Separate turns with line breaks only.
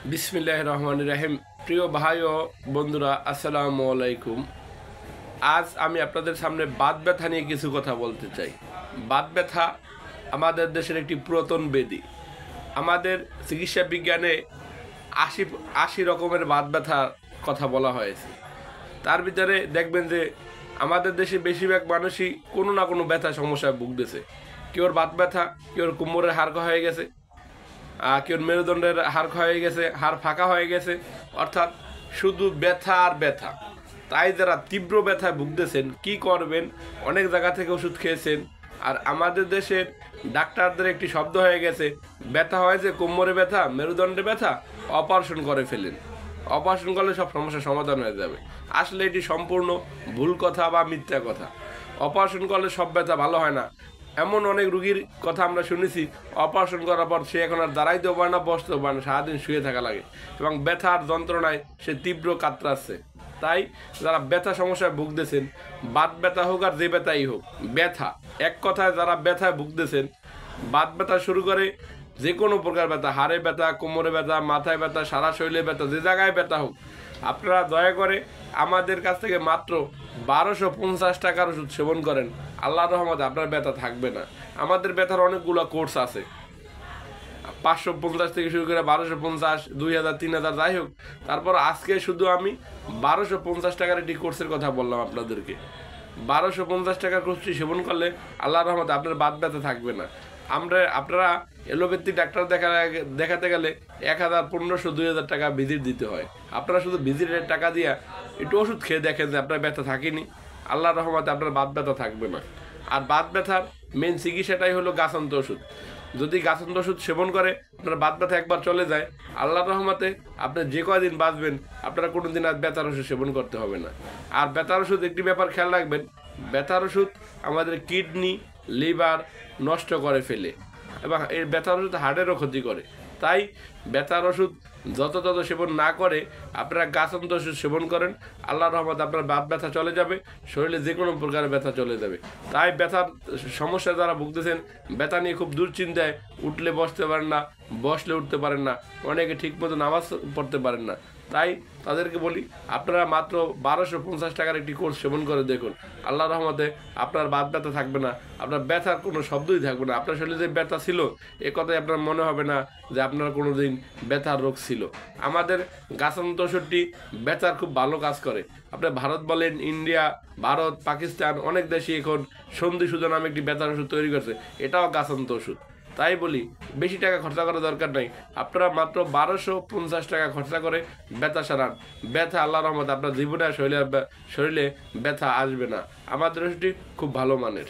বিসমিল্লাহির রহমানির রহিম। প্রিয় ভাই ও বন্ধুরা, আসসালামু আলাইকুম। আজ আমি আপনাদের সামনে বাত ব্যথা নিয়ে কিছু কথা বলতে চাই। বাত ব্যথা আমাদের দেশের একটি পুরাতন ব্যাধি। আমাদের চিকিৎসা বিজ্ঞানে আশি আশি রকমের বাত ব্যথার কথা বলা হয়েছে। তার ভিতরে দেখবেন যে আমাদের দেশে বেশিরভাগ মানুষই কোনো না কোনো ব্যথা সমস্যায় ভুগতেছে। কেউর বাত ব্যথা, কেউর কোমরের হাড় হয়ে গেছে, কেউ মেরুদণ্ডের হাড় হয়ে গেছে, হাড় ফাঁকা হয়ে গেছে, অর্থাৎ শুধু ব্যথা আর ব্যথা। তাই যারা তীব্র ব্যথায় ভুগতেছেন কি করবেন? অনেক জায়গা থেকে ওষুধ খেয়েছেন, আর আমাদের দেশের ডাক্তারদের একটি শব্দ হয়ে গেছে, ব্যথা হয়েছে কোমরে ব্যথা, মেরুদণ্ডে ব্যথা, অপারেশন করে ফেলেন। অপারেশন করলে সব সমস্যার সমাধান হয়ে যাবে। আসলে এটি সম্পূর্ণ ভুল কথা বা মিথ্যা কথা। অপারেশন করলে সব ব্যথা ভালো হয় না। এমন অনেক রুগীর কথা আমরা শুনেছি, অপারেশন করার পর সে এখন আর দাঁড়াইতেও পারে না, বসতেও পারে না, সারাদিন শুয়ে থাকা লাগে এবং ব্যথার যন্ত্রণায় সে তীব্র কাতরাচ্ছে। তাই যারা ব্যথা সমস্যায় ভুগতেছেন, বাত ব্যথা হোক আর যে ব্যথাই হোক, ব্যথা এক কথায় যারা ব্যথায় ভুগতেছেন, বাত ব্যথা শুরু করে যে কোনো প্রকার ব্যথা, হাড়ে ব্যথা, কোমরে ব্যথা, মাথায় ব্যথা, সারা শরীরে ব্যথা, যে জায়গায় ব্যথা হোক, আপনারা দয়া করে আমাদের কাছ থেকে মাত্র 1250 টাকার ওষুধ সেবন করেন। আল্লাহর রহমতে আপনার ব্যথা থাকবে না। আমাদের ব্যথার অনেকগুলো কোর্স আছে, 550 থেকে শুরু করে 1250, 2000, 3000, যাই হোক। তারপর আজকে শুধু আমি 1250 টাকার একটি কোর্সের কথা বললাম আপনাদেরকে। 1250 টাকার কোর্সটি সেবন করলে আল্লাহর রহমতে আপনার বাত ব্যথা থাকবে না। আপনারা এলোপ্যাথিক ডাক্তার দেখাতে গেলে 1000, 1500, 2000 টাকা ভিজিট দিতে হয়। আপনারা শুধু ভিজিটের টাকা দিয়ে একটু ওষুধ খেয়ে দেখেন যে আপনার ব্যথা থাকেনি, আল্লাহর রহমতে আপনার বাত ব্যথা থাকবে না। আর বাত ব্যথার মেন চিকিৎসাটাই হলো গাছান্ত ওষুধ। যদি গাছান্ত ওষুধ সেবন করে আপনার বাত ব্যথা একবার চলে যায়, আল্লাহর রহমতে আপনি যে কয়দিন বাঁচবেন, আপনারা কোনো দিন আর ব্যথার ওষুধ সেবন করতে হবে না। আর ব্যথার ওষুধ একটি ব্যাপার খেয়াল রাখবেন, ব্যথার ওষুধ আমাদের কিডনি, লিভার নষ্ট করে ফেলে এবং এই ব্যথার ওষুধ হার্টেরও ক্ষতি করে। তাই ব্যথার ওষুধ যত সেবন না করে আপনারা গাছান্ত ওষুধ সেবন করেন, আল্লাহর রহমতে আপনার বাত ব্যথা চলে যাবে, শরীরে যে কোনো প্রকারের ব্যথা চলে যাবে। তাই ব্যথার সমস্যা যারা ভুগতেছেন, ব্যথা নিয়ে খুব দুশ্চিন্তায়, উঠলে বসতে পারেন না, বসলে উঠতে পারেন না, অনেকে ঠিকমতো নামাজ পড়তে পারেন না, তাই তাদেরকে বলি আপনারা মাত্র 1250 টাকার একটি কোর্স সেবন করে দেখুন। আল্লাহর রহমতে আপনার বাত ব্যথা থাকবে না, আপনার ব্যথার কোনো শব্দই থাকবে না। আপনার শরীরে যে ব্যথা ছিল এ কথাই আপনার মনে হবে না যে আপনার কোনো দিন ব্যথার রোগ ছিল। আমাদের গাছান্ত ওষুধটি ব্যথার খুব ভালো কাজ করে। আপনি ভারত বলেন, ইন্ডিয়া, ভারত, পাকিস্তান, অনেক দেশে এখন সন্ধি সুজা নামে একটি ব্যথার ওষুধ তৈরি করছে, এটাও গাছান্ত ওষুধ। তাই বলি বেশি টাকা খরচা করার দরকার নাই, আপনারা মাত্র 1250 টাকা খরচা করে ব্যথা সারান। ব্যথা আল্লাহর রহমতে আপনার জীবনে শরীরে ব্যথা আসবে না। আমাদের ওষুধটি খুব ভালো মানের।